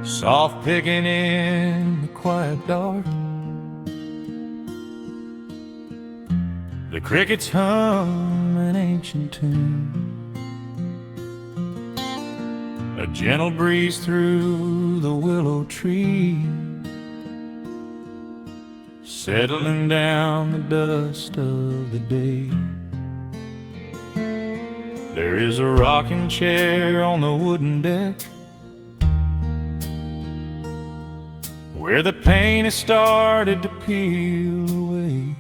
soft picking in the quiet dark. The crickets hum an ancient tune, a gentle breeze through the willow tree, settling down the dust of the day. There is a rocking chair on the wooden deck, where the paint has started to peel away.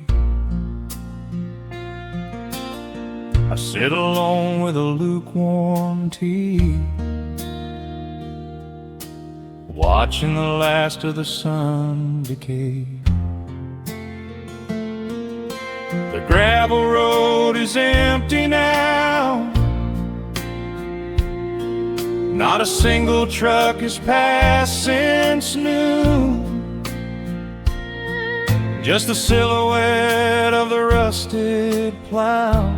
I sit alone with a lukewarm tea, watching the last of the sun decay. The gravel road is empty now, not a single truck has passed since noon, just the silhouette of the rusted plow,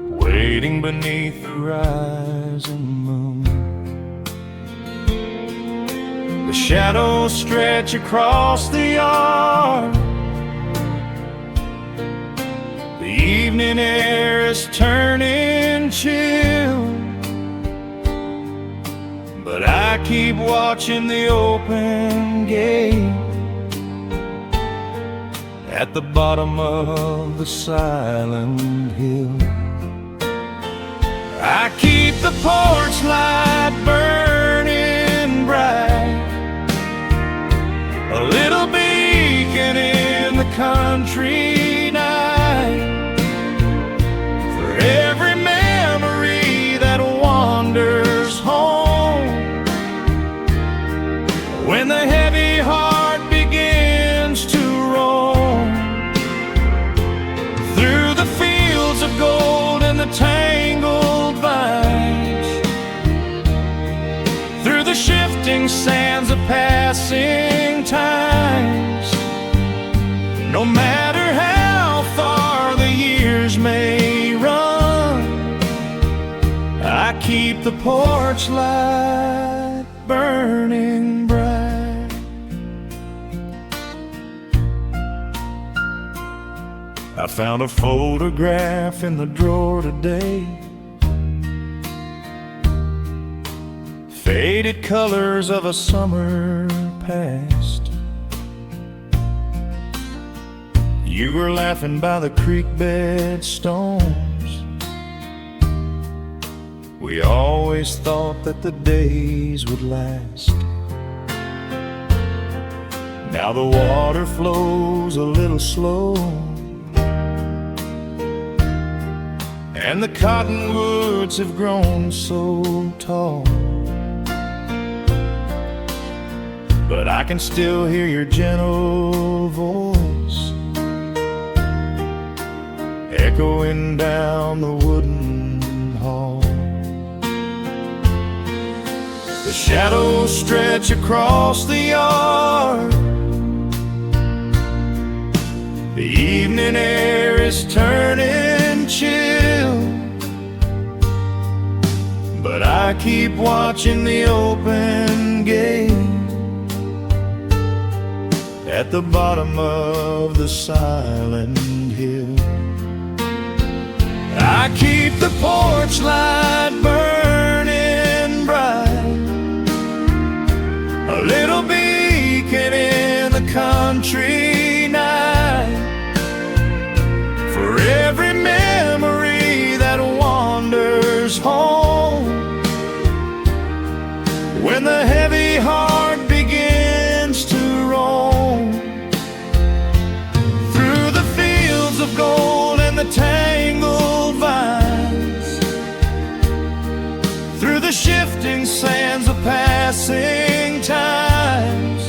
waiting beneath the rising moon. The shadows stretch across the yard, the evening air is turning chill, but I keep watching the open gate at the bottom of the silent hill. I keep the porch light burning bright, a little beacon in the country night, for every memory that wanders home, when the heavy heart begins to roam through the fields of gold and the tangled vines, through the shifting sands of passing times. No matter how far the years may run, I keep the porch light burning bright. I found a photograph in the drawer today, faded colors of a summer past. You were laughing by the creek bed stones. We always thought that the days would last. Now the water flows a little slow, and the cottonwoods have grown so tall, but I can still hear your gentle voice echoing down the wooden hall. The shadows stretch across the yard, the evening air is turning chill, but I keep watching the open gate at the bottom of the silent hill. I keep the porch light burning bright, a little beacon in the country night, for every memory that wanders home, when the heavy heart begins to roam through the fields of gold and the tangled vines, through the shifting sands of passing times.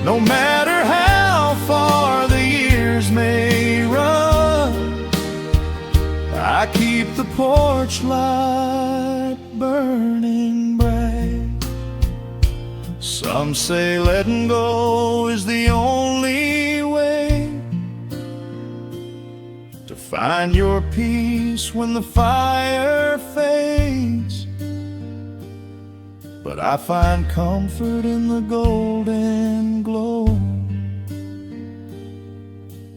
No matter how far the years may run, I keep the porch light burning bright. Some say letting go is the only way to find your peace when the fire fades. but I find comfort in the golden glow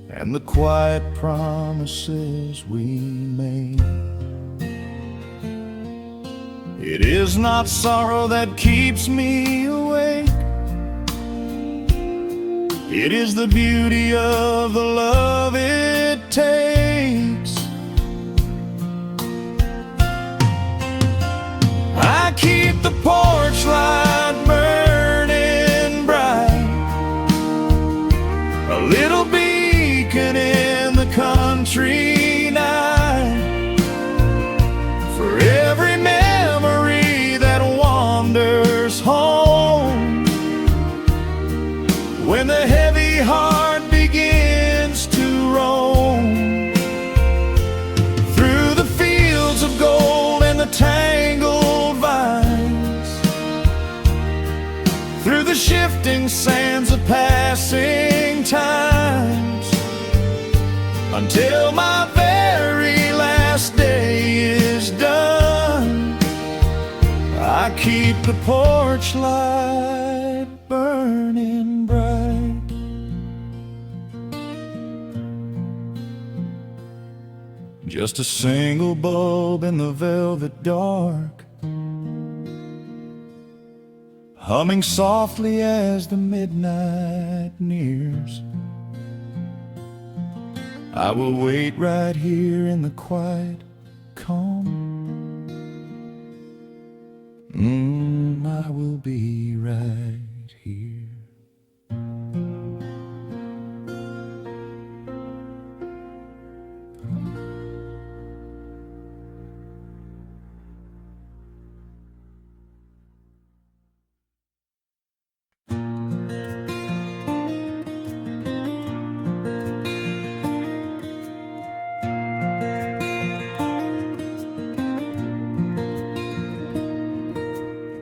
and the quiet promises we made. It is not sorrow that keeps me awake. It is the beauty of the love it takes. I keep the porch light burning bright, a little beacon in the country night, for every memory that wanders home. When the heavy heart begins to roam through the fields of gold and the tangled vines, through the shifting sands of passing times, until my very last day is done, I keep the porch light burning bright. Just a single bulb in the velvet dark, humming softly as the midnight nears. I will wait right here in the quiet calm. I will be right here.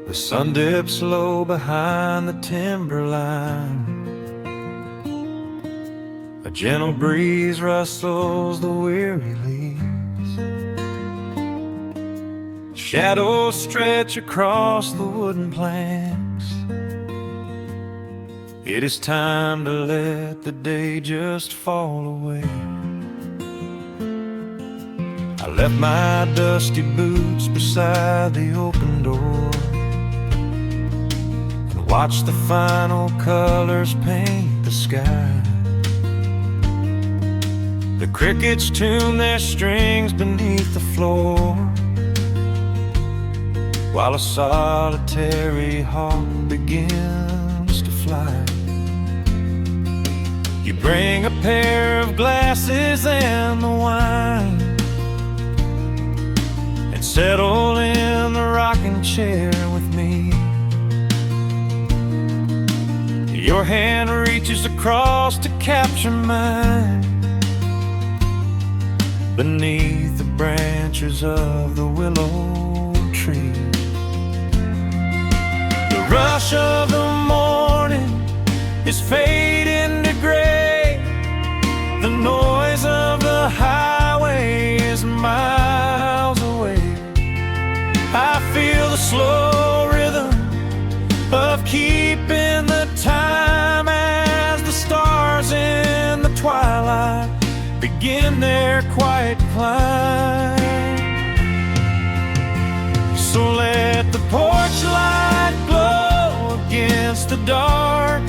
The sun dips low behind the timberline. A gentle breeze rustles the weary leaves. Shadows stretch across the wooden planks. It is time to let the day just fall away. I left my dusty boots beside the open door, watch the final colors paint the sky. The crickets tune their strings beneath the floor, while a solitary hawk begins to fly. You bring a pair of glasses and the wine, and settle in the rocking chair with me. Your hand reaches across to capture mine, beneath the branches of the willow tree. The rush of the morning is fading to gray. The noise of the highway is miles away. I feel the slow rhythm of keeping the time as the stars in the twilight begin their quiet climb. So let the porch light glow against the dark,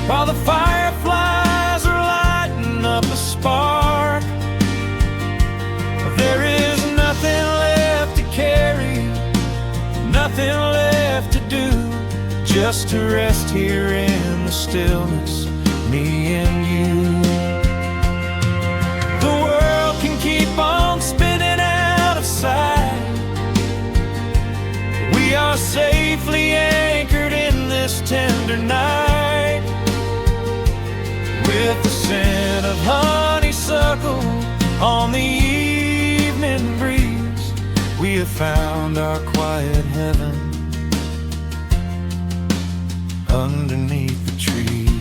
while the fireflies are lighting up a spark. There is nothing left to carry, nothing left to do, just to rest here in the stillness, me and you. The world can keep on spinning out of sight. We are safely anchored in this tender night, with the scent of honeysuckle on the evening breeze. We have found our quiet heaven underneath the trees.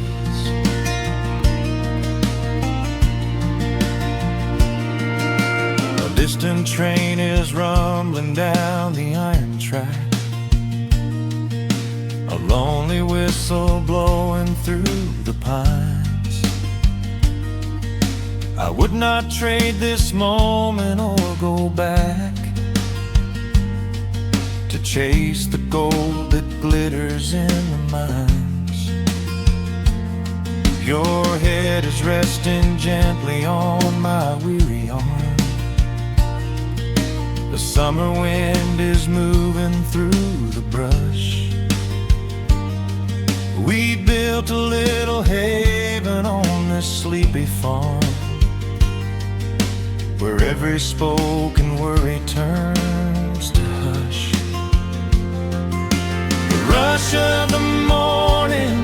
A distant train is rumbling down the iron track. lonely whistle blowing through the pines. I would not trade this moment or go back to chase the gold that glitters in the mines. Your head is resting gently on my weary arm. The summer wind is moving through the brush. We built a little haven on this sleepy farm, where every spoken worry turns to hush. The rush of the morning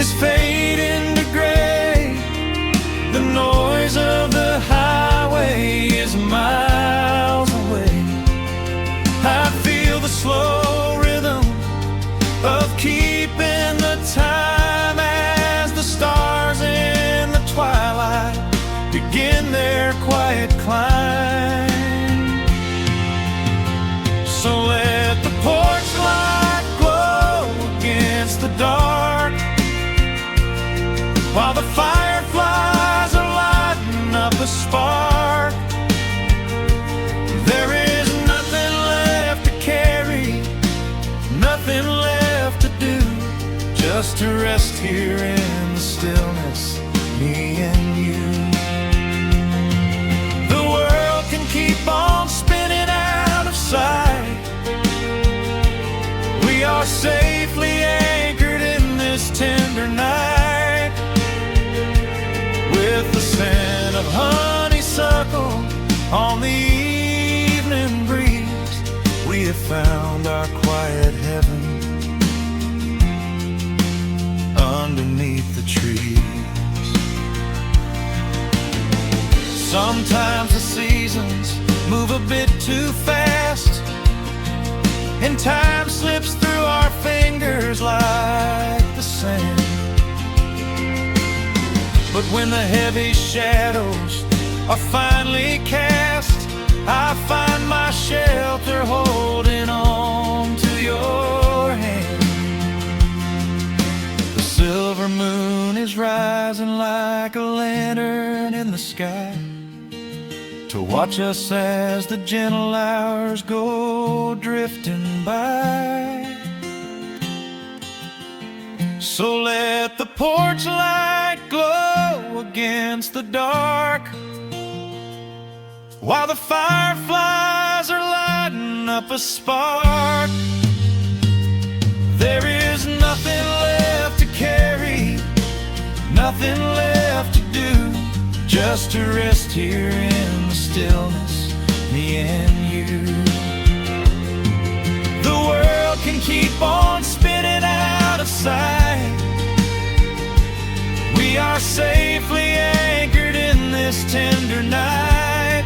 is fading to gray. The noise of the highway is miles away. I feel the slow rhythm of keeping the time as the stars in the twilight begin their quiet climb. So let the porch light glow against the dark, while the fireflies are lighting up a spark. There is nothing left to carry, nothing left to do, just to rest here in the stillness, me and you. The world can keep on spinning out of sight. We are safely anchored in this tender night. With the scent of honeysuckle on the evening breeze, we have found our quiet heaven underneath the trees. Sometimes the seasons move a bit too fast, and time slips through our fingers like the sand. But when the heavy shadows are finally cast, I find my shelter holding on to your hand. The silver moon is rising like a lantern in the sky to watch us as the gentle hours go drifting by. So let the porch light glow against the dark, while the fireflies are lighting up a spark. There is nothing left to carry, nothing left to do, just to rest here in the stillness, me and you. The world can keep on spinning out of sight. We are safely anchored in this tender night.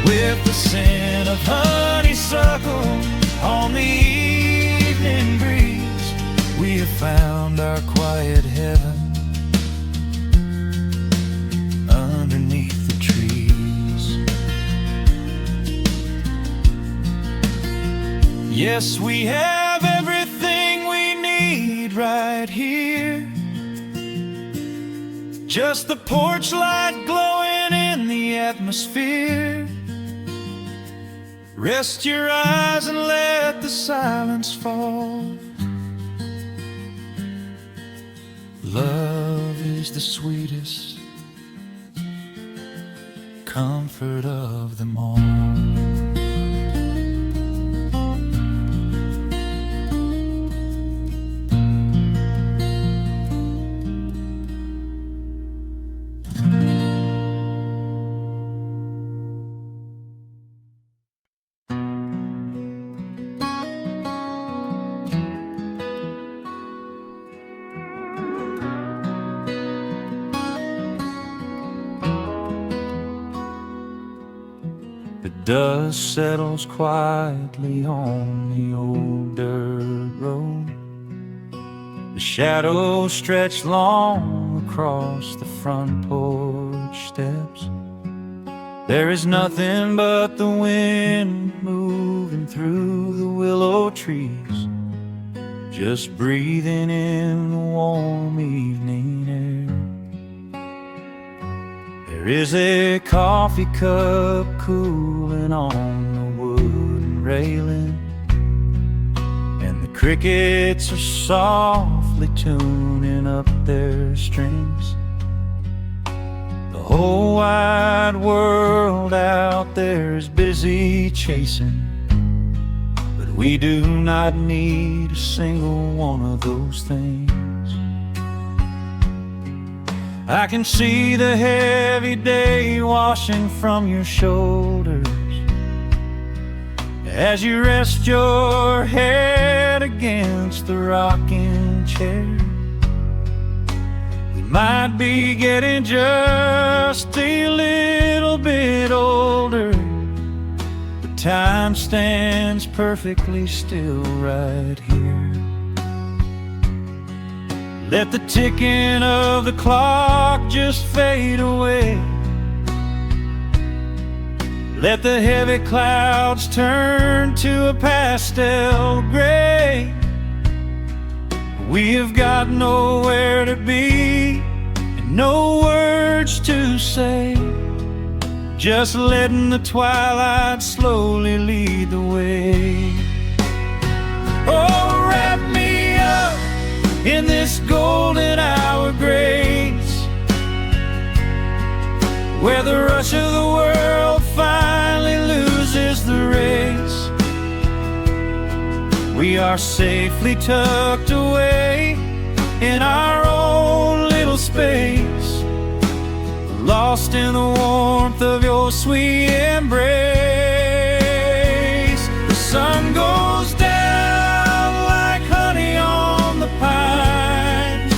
With the scent of honeysuckle on the evening breeze, we have found our quiet heaven underneath the trees. Yes, we have everything we need right here. Just the porch light glowing in the atmosphere. Rest your eyes and let the silence fall. Love is the sweetest comfort of them all. The dust settles quietly on the old dirt road. The shadows stretch long across the front porch steps. There is nothing but the wind moving through the willow trees. just breathing in the warm evening air. There is a coffee cup cooling on the wooden railing, and the crickets are softly tuning up their strings. The whole wide world out there is busy chasing, but we do not need a single one of those things. I can see the heavy day washing from your shoulders as you rest your head against the rocking chair. We might be getting just a little bit older, but time stands perfectly still right here. Let the ticking of the clock just fade away. Let the heavy clouds turn to a pastel gray. We have got nowhere to be and no words to say, just letting the twilight slowly lead the way. Oh, wrap me up in this golden hour grace, where the rush of the world finally loses the race. We are safely tucked away in our own little space, lost in the warmth of your sweet embrace. The sun goes down like honey on the pines,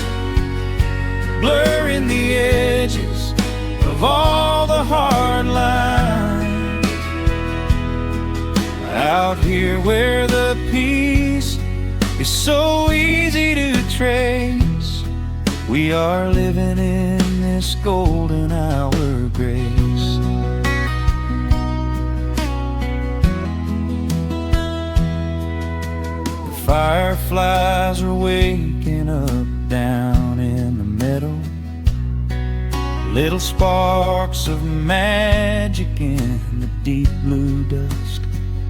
blurring the edges of all the hard lines. Out here where the peace is so easy to trace, we are living in this golden hour grace. The fireflies are waking up down in the meadow, little sparks of magic in the deep blue dusk.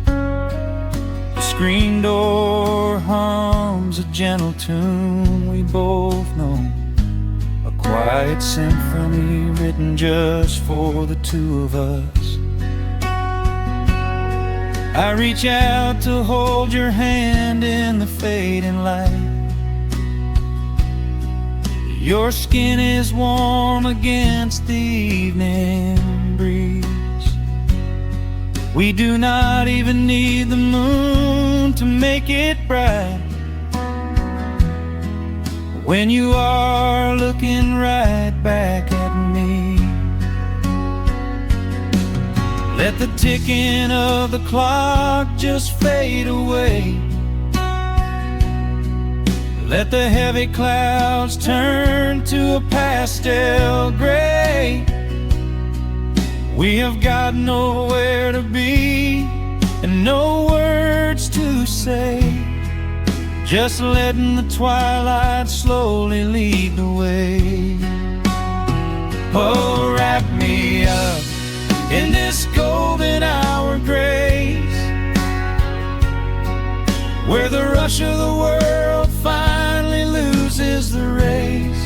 The screen door hums a gentle tune we both know, a quiet symphony written just for the two of us. I reach out to hold your hand in the fading light. Your skin is warm against the evening breeze. We do not even need the moon to make it bright, when you are looking right back at me. Let the ticking of the clock just fade away. Let the heavy clouds turn to a pastel gray. We have got nowhere to be and no words to say, just letting the twilight slowly lead the way. Oh, wrap me up in this golden hour grace, where the rush of the world finally loses the race.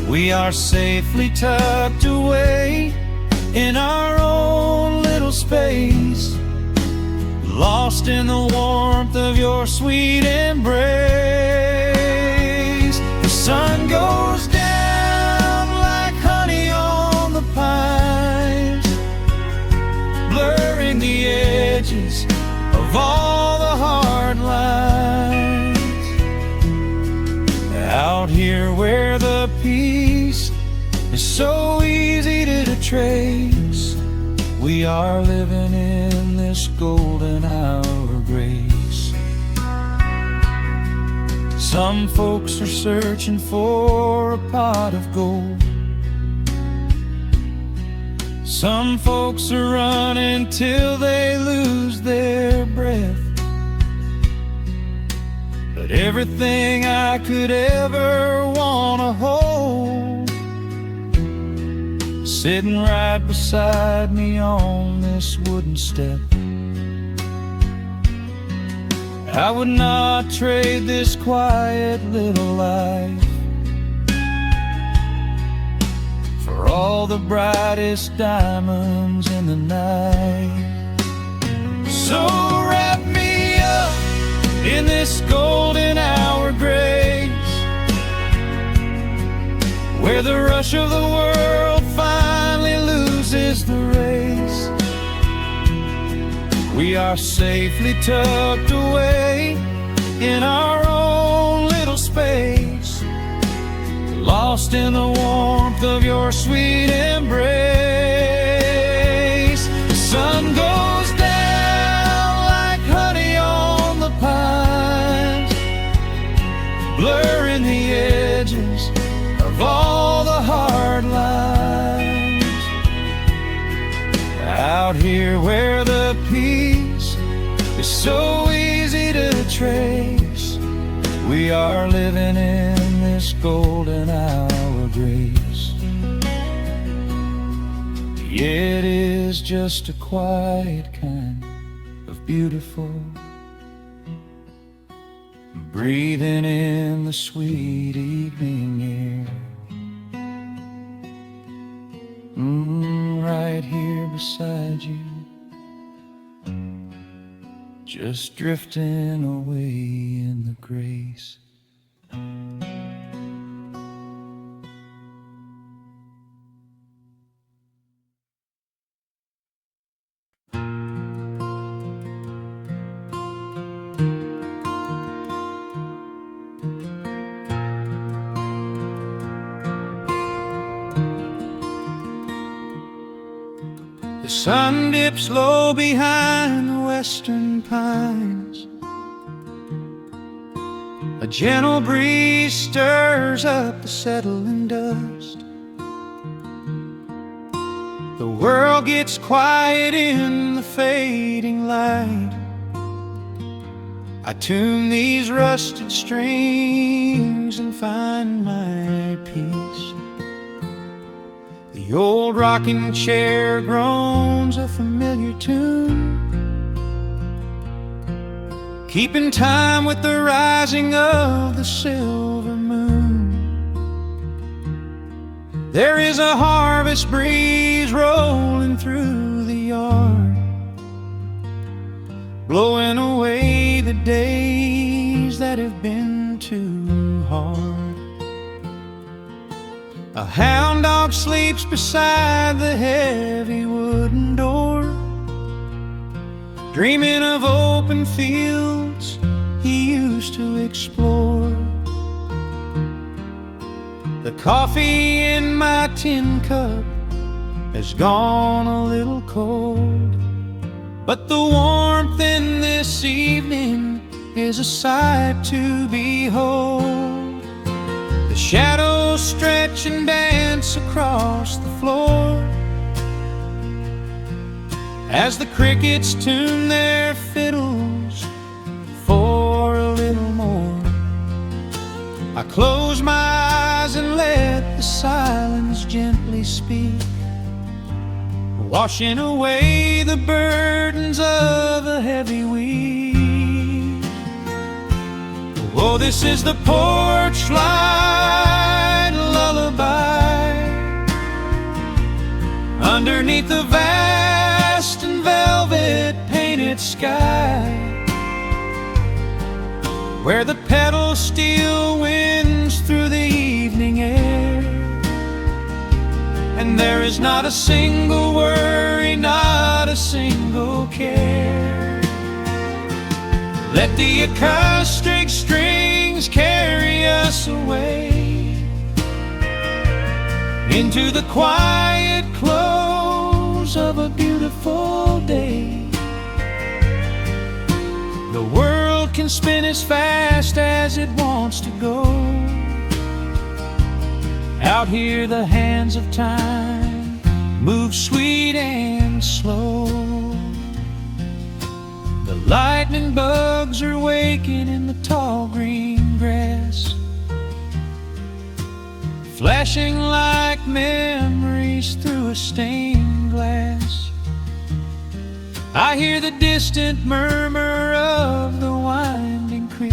We are safely tucked away in our own little space, lost in the warmth of your sweet embrace. The sun goes down like honey on the pines, blurring the edges of all the hard lines. Out here where the peace is so easy to trace, we are living in this golden hour grace. Some folks are searching for a pot of gold, some folks are running till they lose their breath. everything I could ever want to hold, sitting right beside me on this wooden step. I would not trade this quiet little life for all the brightest diamonds in the night. So wrap me up in this golden hour grace, where the rush of the world finally loses the race. We are safely tucked away in our own little space, lost in the warmth of your sweet embrace. The sun goes down like honey on the pines, blurring the edges of all the hard lines. Out here where the peace is so easy to trace, we are living in this golden hour grace. Yeah, it is just a quiet kind of beautiful, breathing in the sweet evening air. Right here beside you, just drifting away in the grace. The sun dips low behind the western pines. A gentle breeze stirs up the settling dust. The world gets quiet in the fading light. I tune these rusted strings and find my peace. The old rocking chair groans a familiar tune, keeping time with the rising of the silver moon. There is a harvest breeze rolling through the yard, blowing away the days that have been too hard. A hound dog sleeps beside the heavy wooden door, dreaming of open fields he used to explore. The coffee in my tin cup has gone a little cold, but the warmth in this evening is a sight to behold. The shadows stretch and dance across the floor as the crickets tune their fiddles for a little more. I close my eyes and let the silence gently speak, washing away the burdens of a heavy week. Oh, this is the porch light lullaby underneath the vast and velvet painted sky, where the pedal steel winds through the evening air, and there is not a single worry, not a single care. Let the acoustic strings carry us away into the quiet close of a beautiful day. The world can spin as fast as it wants to go. Out here the hands of time move sweet and slow. The lightning bugs are waking in the tall green green grass, flashing like memories through a stained glass. I hear the distant murmur of the winding creek.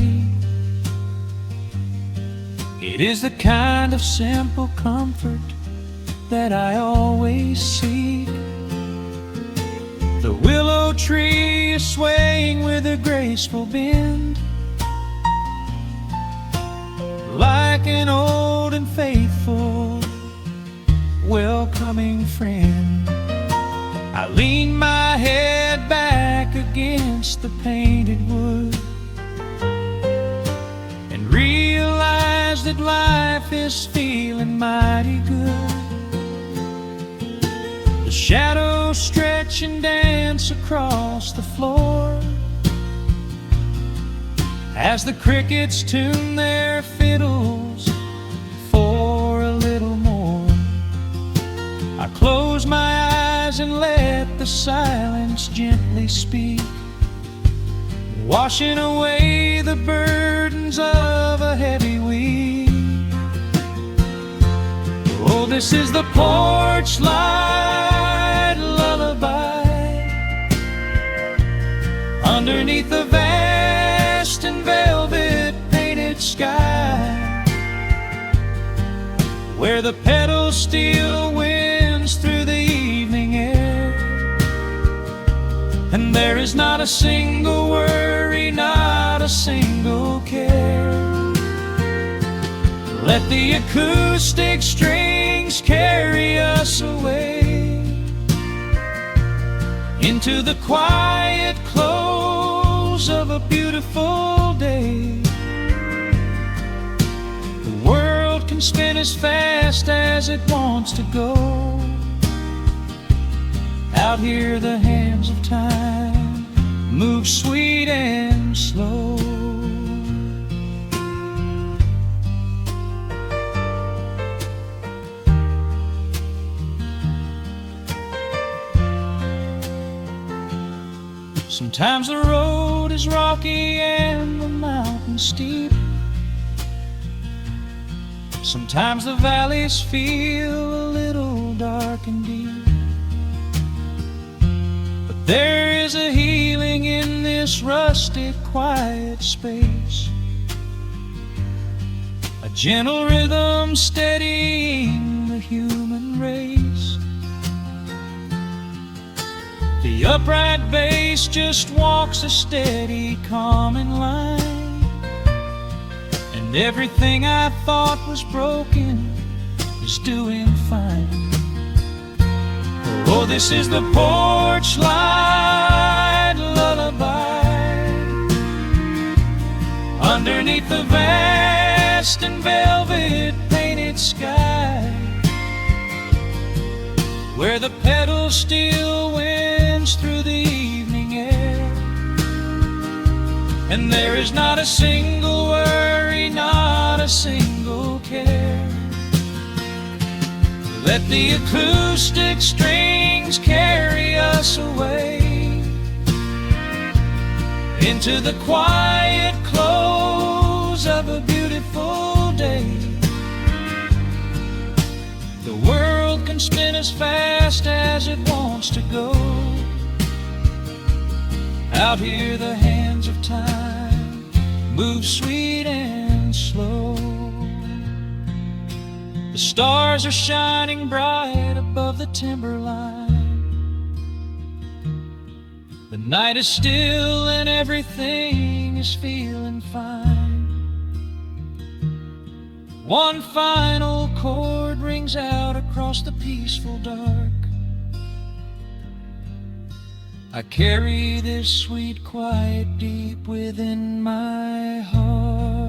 It is the kind of simple comfort that I always seek. The willow tree is swaying with a graceful bend, like an old and faithful welcoming friend. I lean my head back against the painted wood and realize that life is feeling mighty good. The shadows stretch and dance across the floor as the crickets tune their fiddles for a little more. I close my eyes and let the silence gently speak, washing away the burdens of a heavy week. Oh, this is the porch light lullaby underneath the vast and velvet painted sky, where the pedal steel winds through the evening air, and there is not a single worry, not a single care. Let the acoustic strings carry us away into the quiet close of a beautiful day. The world can spin as fast as it wants to go. Out here the hands of time move sweet and slow. Sometimes the road is rocky and the mountain steep. Sometimes the valleys feel a little dark and deep. But there is a healing in this rustic, quiet space, a gentle rhythm steadying the human race. The upright bass just walks a steady, calming line, and everything I thought was broken is doing fine. Oh, this is the porch light lullaby underneath the vast and velvet painted sky, where the pedal steel winds through the evening air, and there is not a single worry, not a single care. Let the acoustic strings carry us away into the quiet close of a beautiful day. The world can spin as fast as it wants to go. Out here the hands of time move sweet and slow. The stars are shining bright above the timberline. The night is still and everything is feeling fine. One final chord rings out across the peaceful dark. I carry this sweet quiet deep within my heart.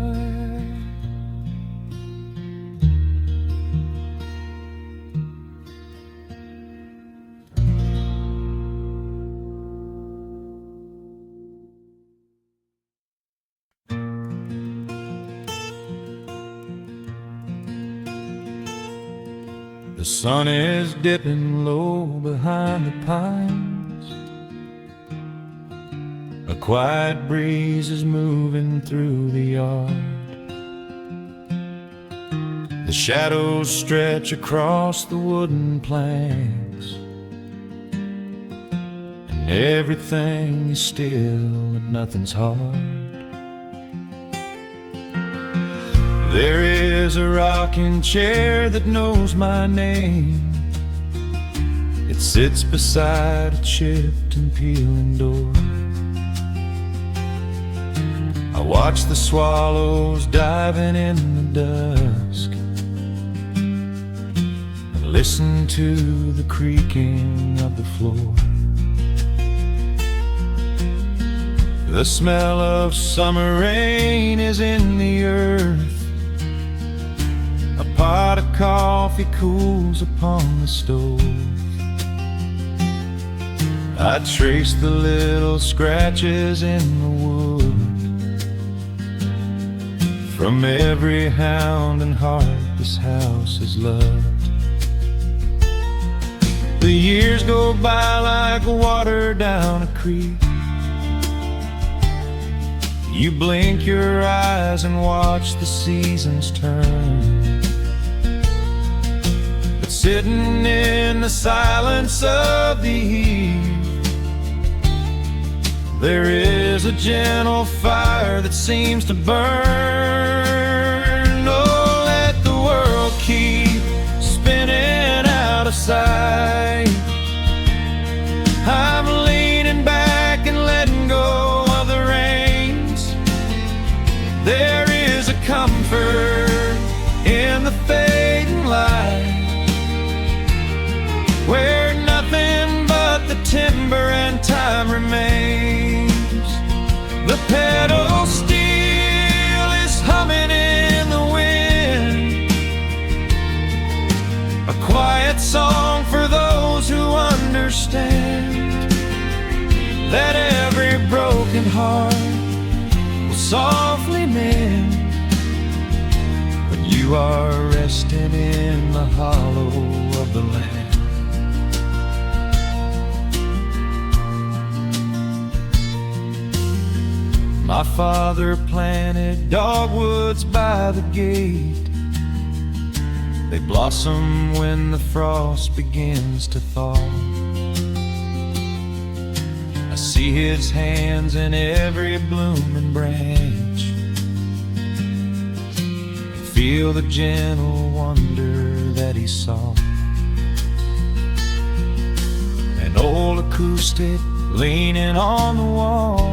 The sun is dipping low behind the pines. A quiet breeze is moving through the yard. The shadows stretch across the wooden planks, and everything is still and nothing's hard. There is a rocking chair that knows my name. It sits beside a chipped and peeling door. I watch the swallows diving in the dusk, and listen to the creaking of the floor. The smell of summer rain is in the earth. A pot of coffee cools upon the stove. I trace the little scratches in the wood from every hound and heart this house has loved. The years go by like water down a creek. You blink your eyes and watch the seasons turn. But sitting in the silence of the eve, there is a gentle fire that seems to burn. Oh, let the world keep spinning out of sight. I'm leaning back and letting go of the reins. There is a comfort in the fading light, where nothing but the timber and time remains. The pedal steel is humming in the wind, a quiet song for those who understand that every broken heart will softly mend when you are resting in the hollow of the land. My father planted dogwoods by the gate. They blossom when the frost begins to thaw. I see his hands in every blooming branch, and feel the gentle wonder that he saw. An old acoustic leaning on the wall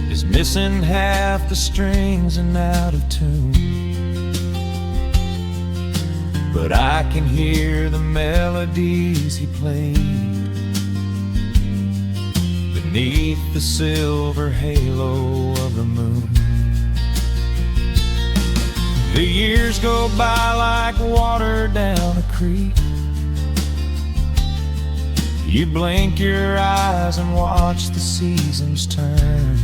is missing half the strings and out of tune, but I can hear the melodies he played beneath the silver halo of the moon. The years go by like water down a creek. You blink your eyes and watch the seasons turn.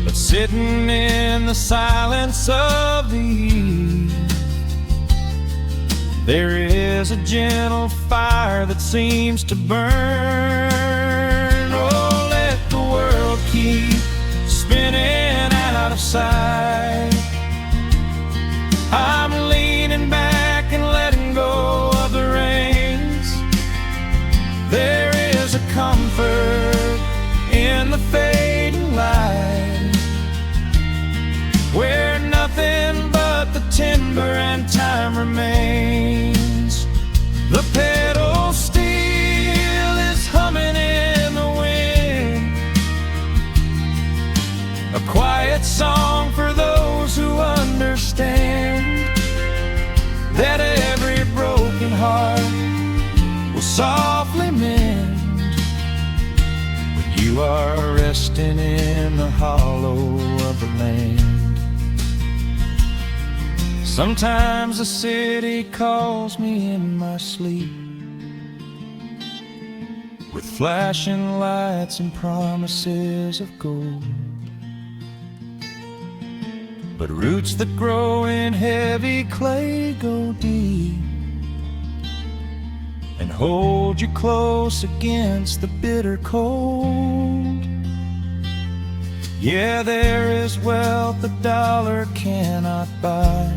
But sitting in the silence of the eve, there is a gentle fire that seems to burn. Oh, let the world keep spinning out of sight. I'm leaning back and letting go of the reins. There is a comfort in the fading light, where nothing but the timber and time remains. The pedal steel is humming in the wind, a quiet song for those who understand that every broken heart will softly mend when you are resting in the hollow of the land. Sometimes the city calls me in my sleep, with flashing lights and promises of gold. But roots that grow in heavy clay go deep and hold you close against the bitter cold. Yeah, there is wealth a dollar cannot buy.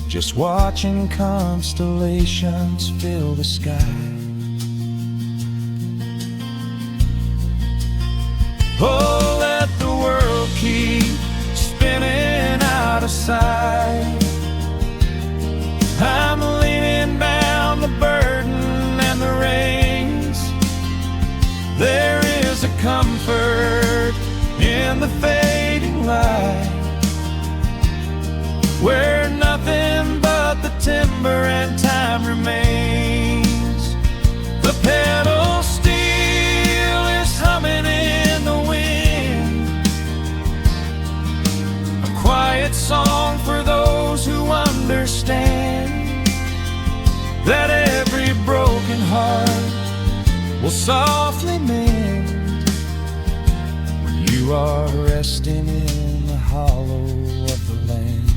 Just watching constellations fill the sky. Oh, let the world keep spinning out of sight. I'm leaning down the burden and the reins. There is a comfort in the fading light, where nothing but the timber and time remains. The pedal steel is humming in the wind, a quiet song for those who understand that every broken heart will softly mend when you are resting in the hollow of the land.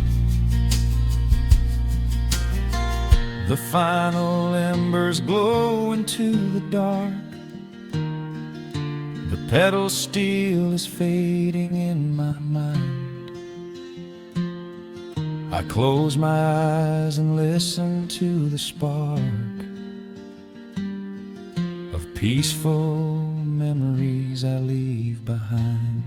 The final embers glow into the dark. The pedal steel is fading in my mind. I close my eyes and listen to the spark of peaceful memories I leave behind.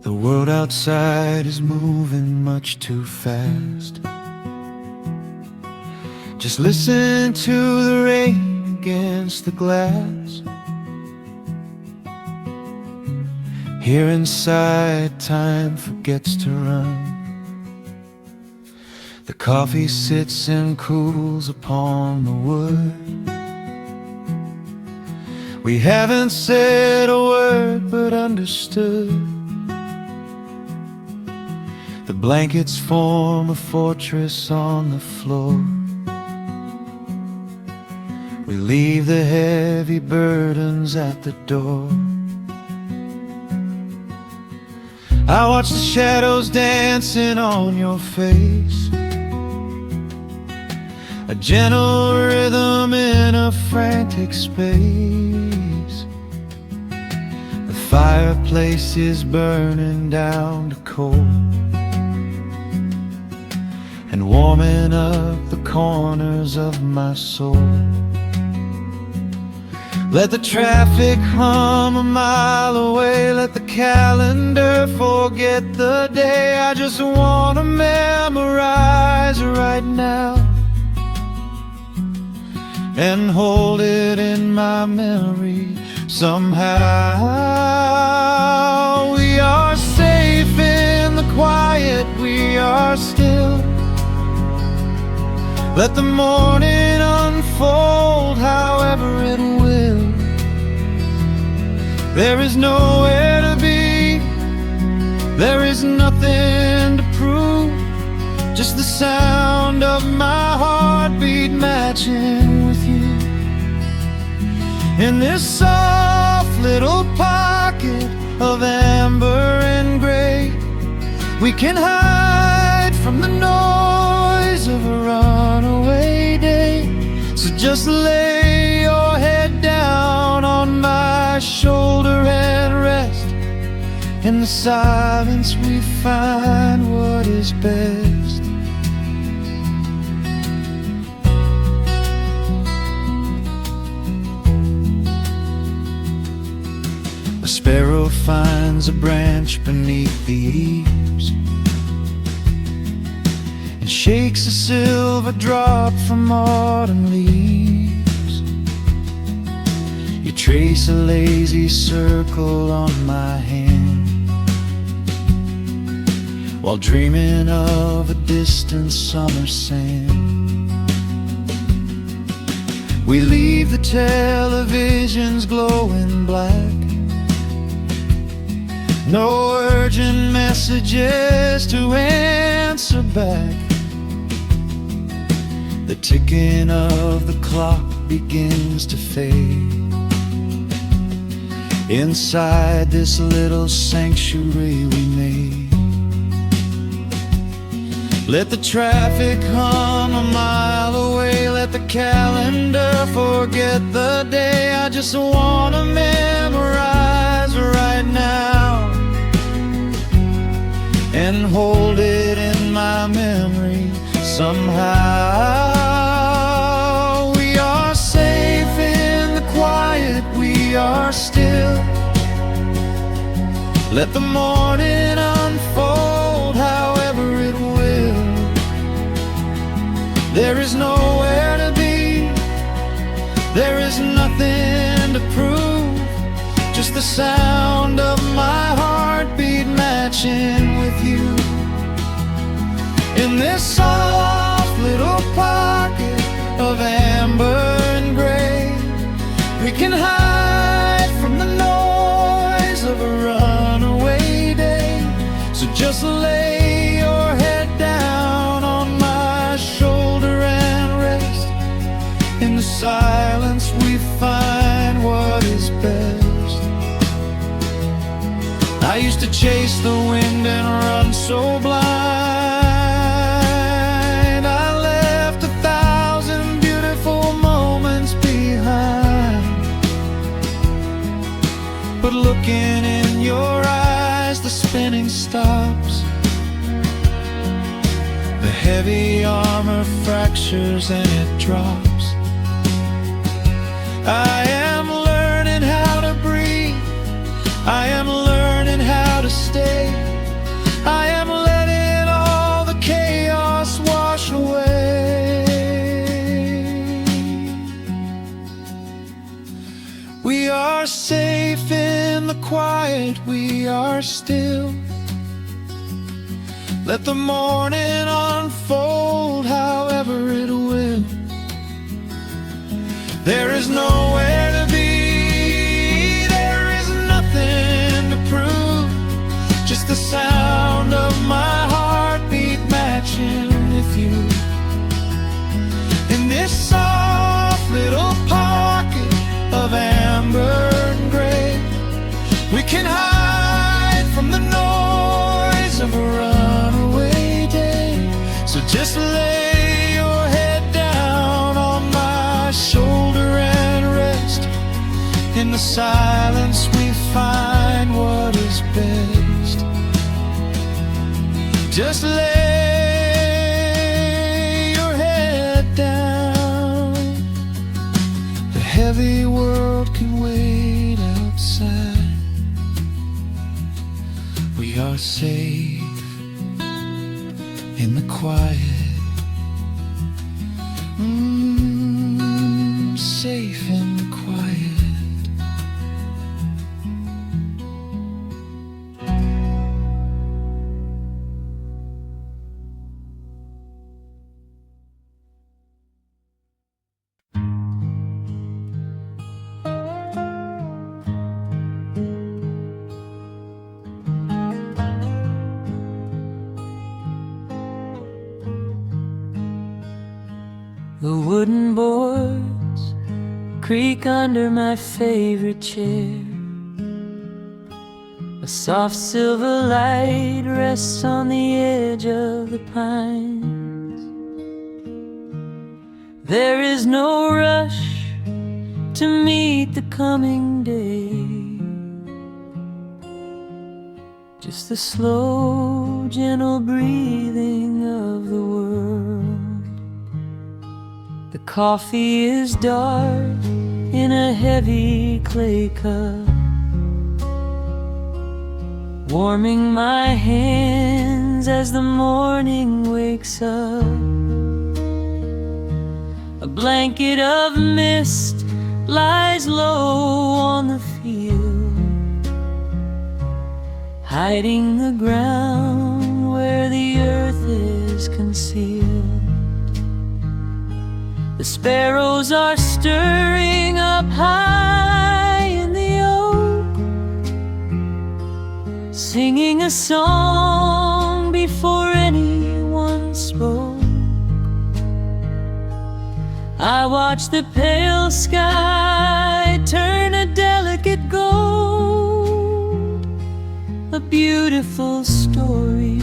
The world outside is moving much too fast. Just listen to the rain against the glass. Here inside, time forgets to run. The coffee sits and cools upon the wood. We haven't said a word but understood. The blankets form a fortress on the floor. We leave the heavy burdens at the door. I watch the shadows dancing on your face, a gentle rhythm in a frantic space. The fireplace is burning down to coal and warming up the corners of my soul. Let the traffic hum a mile away, let the calendar forget the day. I just wanna memorize right now and hold it in my memory somehow. We are safe in the quiet, we are still. Let the morning unfold however it will. There is nowhere to be, there is nothing to prove, just the sound of my heartbeat matching with you. In this soft little pocket of amber and gray, we can hide from the noise of a runaway day. So just lay your head down on my shoulder and rest. In the silence we find what is best. A sparrow finds a branch beneath the eaves and shakes a silver drop from autumn leaves. You trace a lazy circle on my hand while dreaming of a distant summer sand. We leave the televisions glowing black, no urgent messages to answer back. ticking of the clock begins to fade. Inside this little sanctuary we made, let the traffic hum a mile away, let the calendar forget the day. I just wanna memorize right now and hold it in my memory somehow. We are safe in the quiet, we are still. Let the morning unfold however it will. There is nowhere to be, there is nothing to prove, just the sound of my heartbeat matching with you. In this soft little pocket of amber and gray, we can hide from the noise of a runaway day. So just lay your head down on my shoulder and rest. In the silence we find what is best. I used to chase the wind and run so blind. But looking in your eyes, the spinning stops. The heavy armor fractures and it drops. I am learning how to breathe, I am learning how to stay. I am letting all the chaos wash away. We are safe in the quiet, we are still. Let the morning unfold however it will. There is nowhere to be, there is nothing to prove, just the sound of my heartbeat matching with you. In this soft little pocket of amber and gray, we can hide from the noise of a runaway day. So just lay your head down on my shoulder and rest. In the silence we find what is best. Just lay your head down. The heavy world can wait outside. We are safe in the quiet. Safe in the quiet. The wooden boards creak under my favorite chair. A soft silver light rests on the edge of the pines. There is no rush to meet the coming day, just the slow, gentle breathing of the world. The coffee is dark in a heavy clay cup, warming my hands as the morning wakes up. A blanket of mist lies low on the field, hiding the ground where the earth is concealed. The sparrows are stirring up high in the oak, singing a song before anyone spoke. watch the pale sky turn a delicate gold, a beautiful story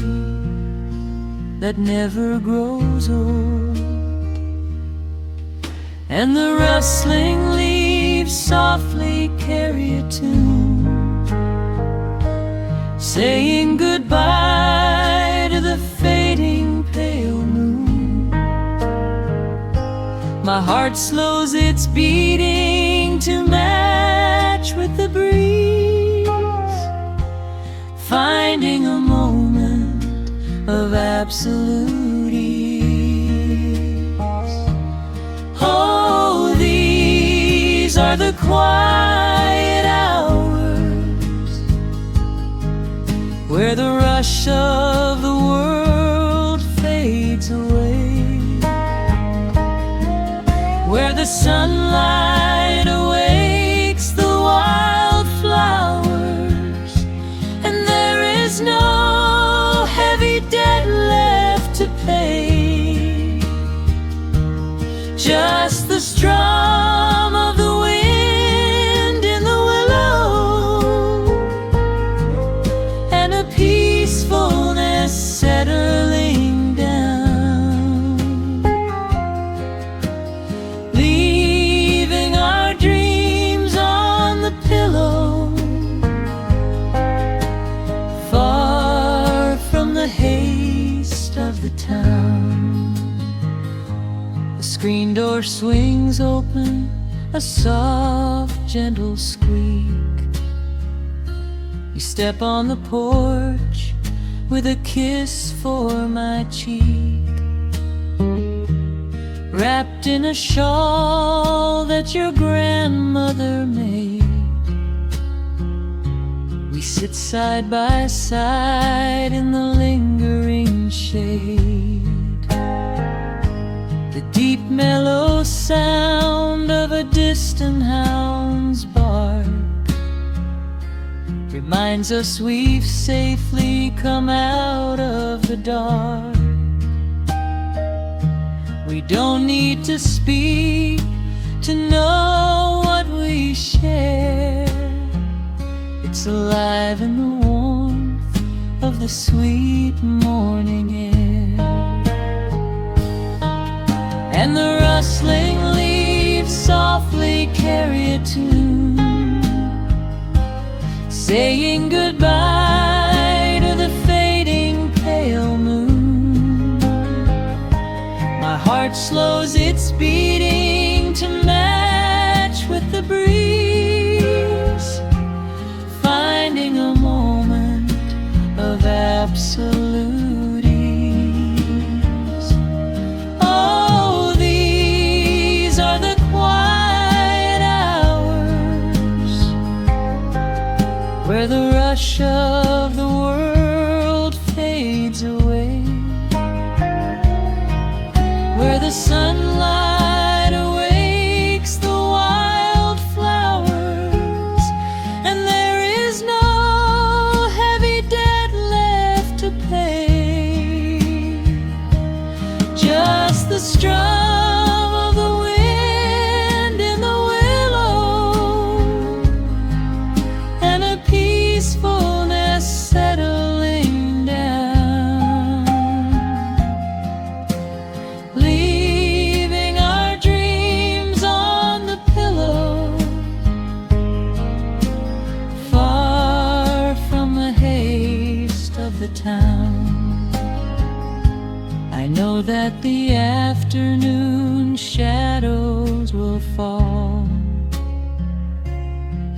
that never grows old. And the rustling leaves softly carry a tune, saying goodbye to the fading pale moon. My heart slows its beating to match with the breeze, finding a moment of absolute ease. Oh, these are the quiet hours where the rush of the world fades away, where the sunlight awakes the wildflowers, and there is no heavy debt left to pay, just the strum of the wind in the willow, and a peacefulness settling down, leaving our dreams on the pillow, far from the haste of the town. The screen door swings open, a soft, gentle squeak. You step on the porch with a kiss for my cheek, wrapped in a shawl that your grandmother made. We sit side by side in the lingering shade. The deep mellow sound of a distant hound's bark reminds us we've safely come out of the dark. We don't need to speak to know what we share. It's alive in the warmth of the sweet morning air. And the rustling leaves softly carry a tune, saying goodbye to the fading pale moon. My heart slows its beating to match with the breeze, finding a moment of absolute ease. Oh, these are the quiet hours where the rush of the world fades away, where the sunlight awakes the wildflowers, and there is no heavy debt left to pay, just the strum of the wind in the willow, and a peacefulness settling down, leaving our dreams on the pillow, far from the haste of the town. I know that the afternoon shadows will fall,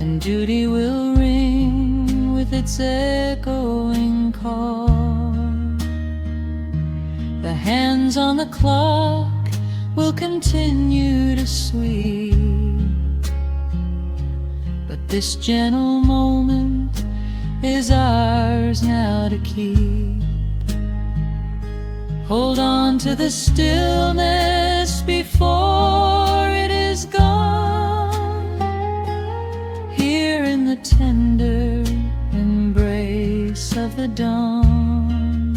and duty will ring with its echoing call. The hands on the clock will continue to sweep, but this gentle moment is ours now to keep. Hold on to the stillness before it is gone, here in the tender embrace of the dawn.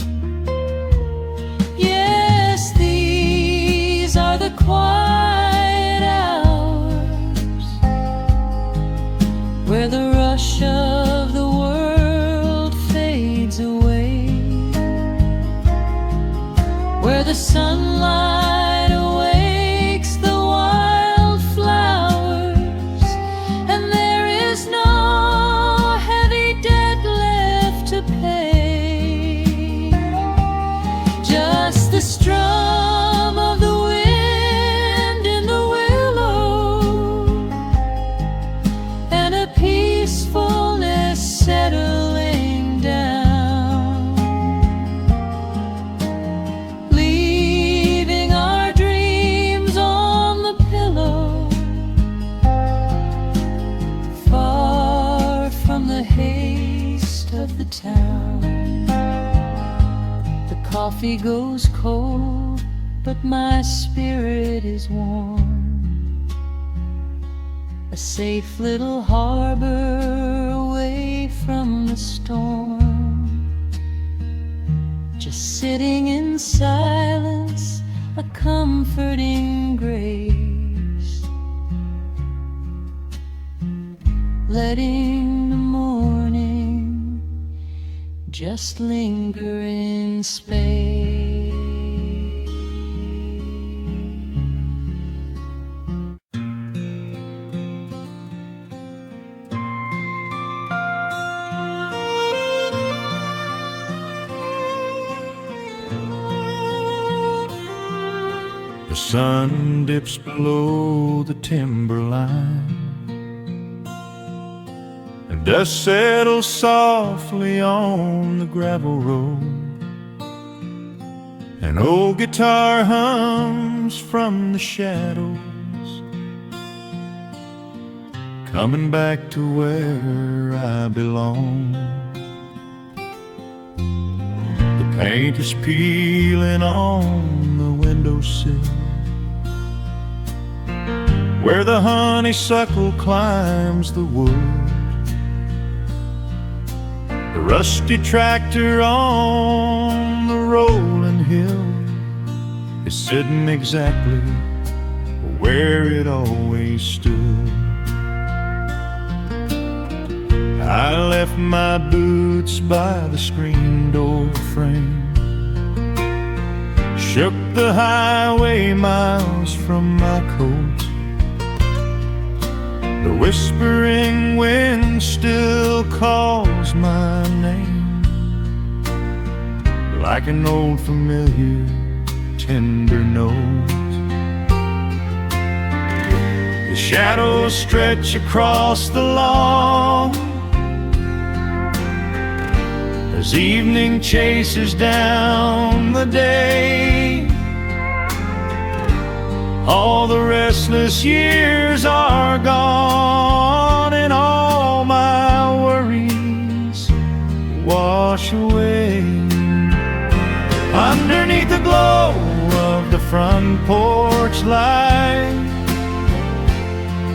Yes, these are the quiet where the rush of the world fades away, where the sunlight awakes the wildflowers, and there is no heavy debt left to pay, just the strum of the wind in the willow, and a peacefulness settling down, leaving our dreams on the pillow, far from the haste of the town. The coffee goes cold, but my spirit is warm, a safe little harbor away from the storm, just sitting in silence, a comforting grace, letting the morning just linger in space. The sun dips below the timberline, and dust settles softly on the gravel road. An old guitar hums from the shadows, coming back to where I belong. The paint is peeling on the windowsill, where the honeysuckle climbs the wood. The rusty tractor on the rolling hill is sitting exactly where it always stood. I left my boots by the screen door frame, shook the highway miles from my coat. The whispering wind still calls my name, like an old familiar tender note. The shadows stretch across the lawn as evening chases down the day. All the restless years are gone, and all my worries wash away. Underneath the glow of the front porch light,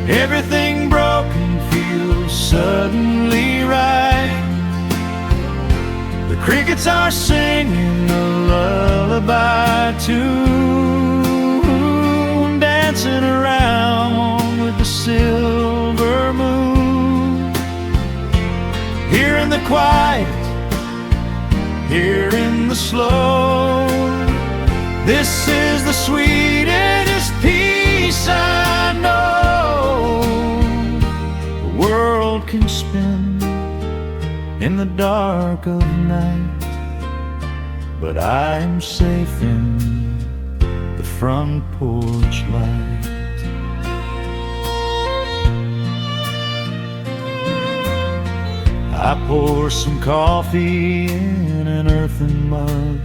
everything broken feels suddenly right. The crickets are singing a lullaby tune, dancing around with the silver moon. Here in the quiet, here in the slow, this is the sweetest peace I know. The world can spin in the dark of night, but I'm safe in the front porch light. I pour some coffee in an earthen mug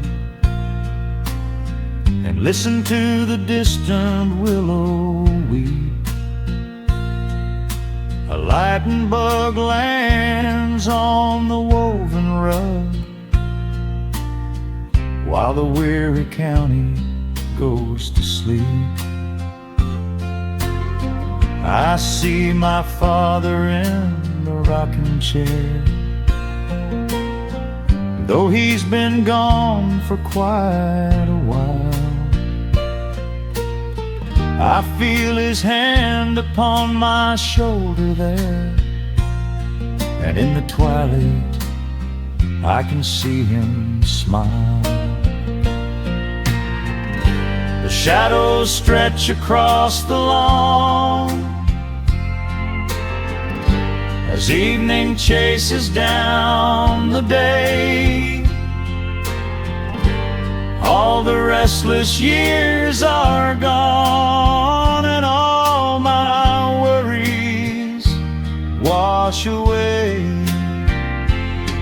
and listen to the distant willow weep. A lightning bug lands on the woven rug, while the weary county goes to sleep. I see my father in the rocking chair, though he's been gone for quite a while. I feel his hand upon my shoulder there, and in the twilight I can see him smile. The shadows stretch across the lawn as evening chases down the day. All the restless years are gone, and all my worries wash away.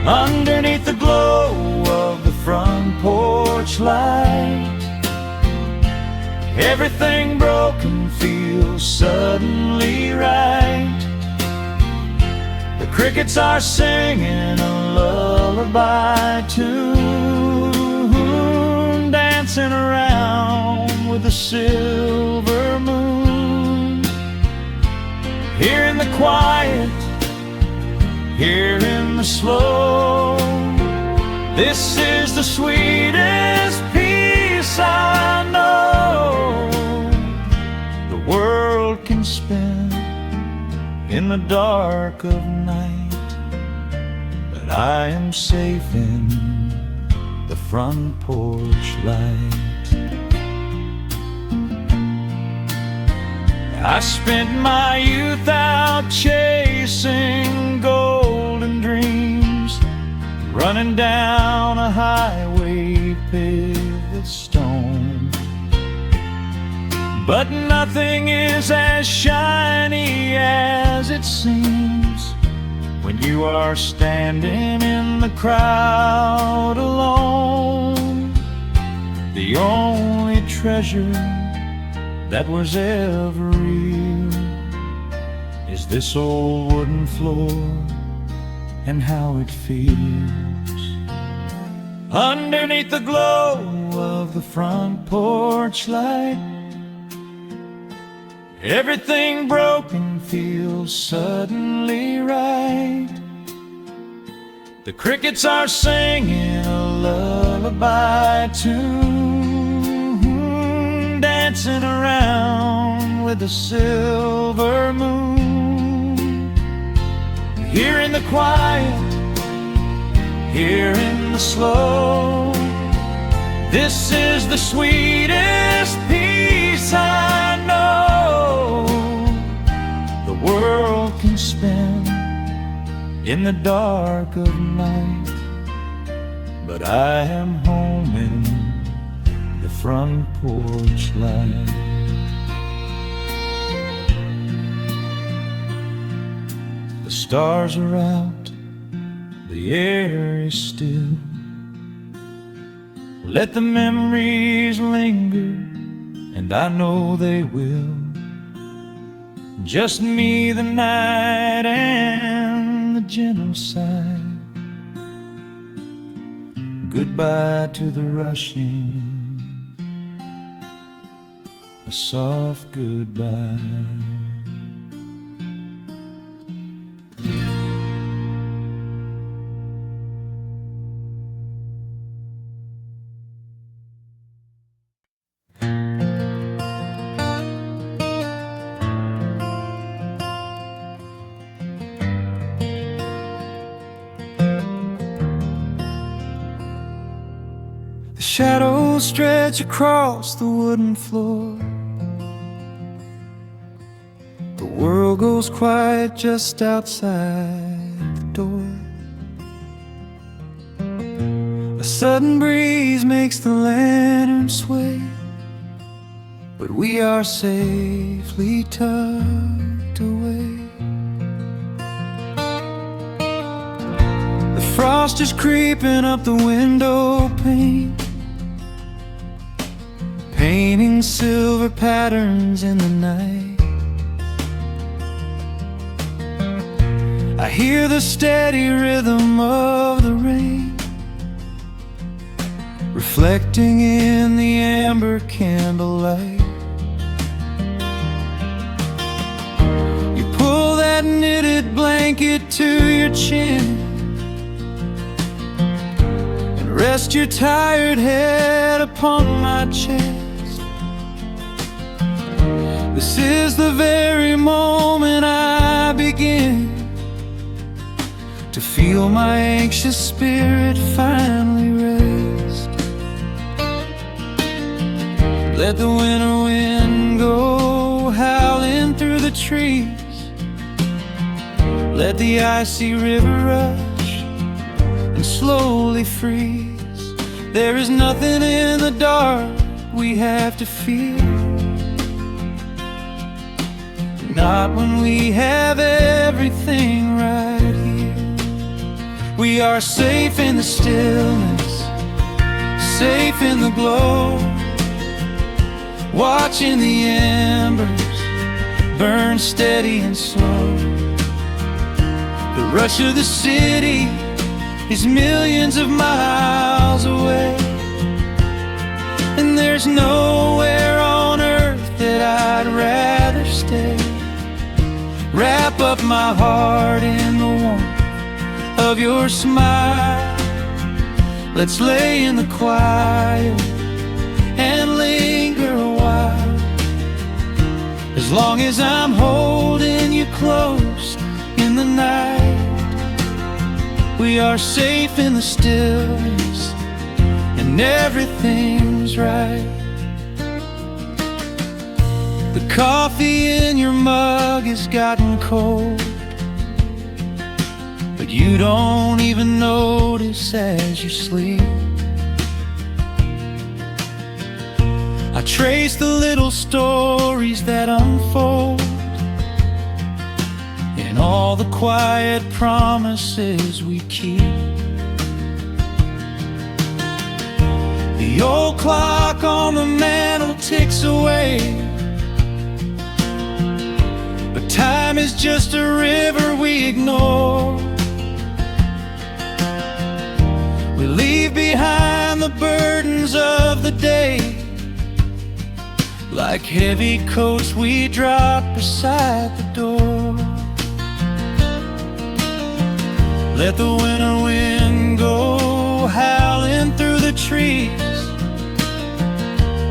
Underneath the glow of the front porch light, everything broken feels suddenly right. The crickets are singing a lullaby tune, dancing around with the silver moon. Here in the quiet, here in the slow, this is the sweetest peace I know. The world can spin in the dark of night, but I am safe in the front porch light. I spent my youth out chasing golden dreams, running down a highway paved with stone. But nothing is as shiny as it seems when you are standing in the crowd alone. The only treasure that was ever real is this old wooden floor and how it feels. Underneath the glow of the front porch light, everything broken feels suddenly right. The crickets are singing a lullaby tune, dancing around with the silver moon. Here in the quiet, here in the slow, this is the sweetest peace I know. The world can spin in the dark of night, but I am home in the front porch light. The stars are out, the air is still. Let the memories linger, and I know they will. Just me, the night, and the gentle sigh. Goodbye to the rushing, a soft goodbye. The shadows stretch across the wooden floor. The world goes quiet just outside the door. A sudden breeze makes the lantern sway, but we are safely tucked away. The frost is creeping up the window pane, painting silver patterns in the night. I hear the steady rhythm of the rain, reflecting in the amber candlelight. You pull that knitted blanket to your chin and rest your tired head upon my chest. This is the very moment I begin to feel my anxious spirit finally rest. Let the winter wind go howling through the trees. Let the icy river rush and slowly freeze. There is nothing in the dark we have to fear, not when we have everything right here. We are safe in the stillness, safe in the glow, watching the embers burn steady and slow. The rush of the city is millions of miles away, and there's nowhere on earth that I'd rather stay. Wrap up my heart in the warmth of your smile. Let's lay in the quiet and linger a while. As long as I'm holding you close in the night, we are safe in the stillness, and everything's right. The coffee in your mug has gotten cold, but you don't even notice as you sleep. I trace the little stories that unfold in all the quiet promises we keep. The old clock on the mantle ticks away, but time is just a river we ignore. We leave behind the burdens of the day, like heavy coats we drop beside the door. Let the winter wind go howling through the trees.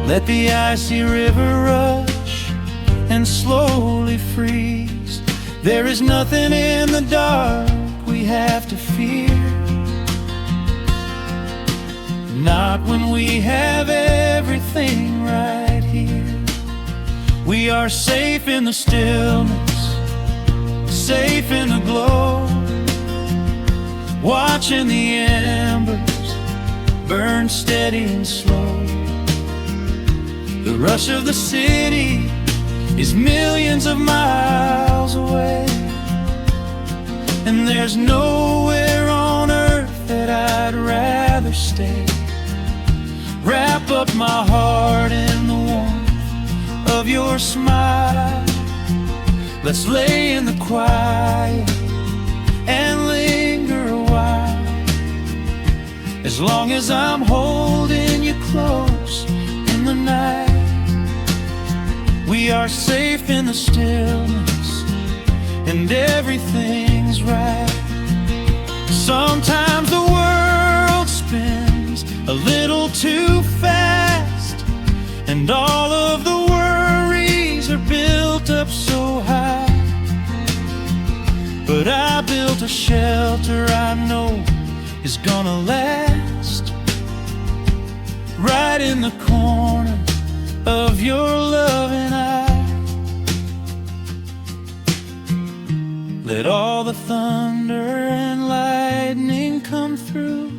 Let the icy river rush and slowly freeze. There is nothing in the dark we have to fear, not when we have everything right here. We are safe in the stillness, safe in the glow, watching the embers burn steady and slow. The rush of the city is millions of miles away, and there's nowhere on earth that I'd rather stay. Wrap up my heart in the warmth of your smile. Let's lay in the quiet and linger a while. As long as I'm holding you close in the night, we are safe in the stillness, and everything's right. Sometimes the world spins a little too fast, and all of the worries are built up so high. But I built a shelter I know is gonna last, right in the corner of your loving eye. Let all the thunder and lightning come through.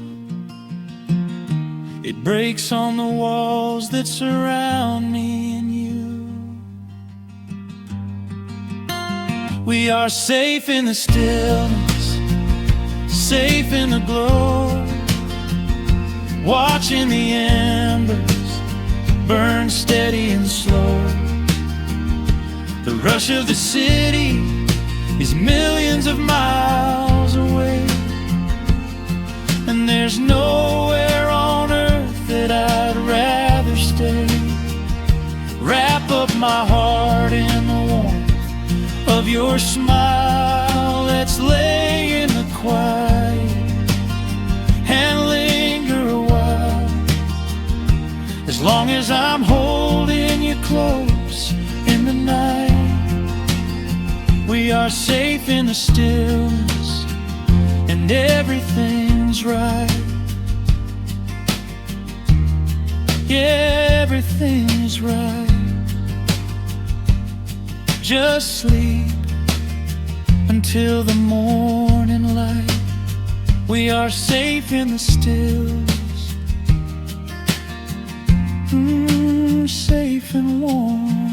It breaks on the walls that surround me and you. We are safe in the stillness, safe in the glow, watching the embers burn steady and slow. The rush of the city is millions of miles away, and there's nowhere on earth that I'd rather stay. Wrap up my heart in the warmth of your smile. Let's lay in the quiet and linger a while. As long as I'm holding you close in the night, we are safe in the stillness, and and everything's right. Yeah, everything's right. Just sleep until the morning light. We are safe in the stills, safe and warm.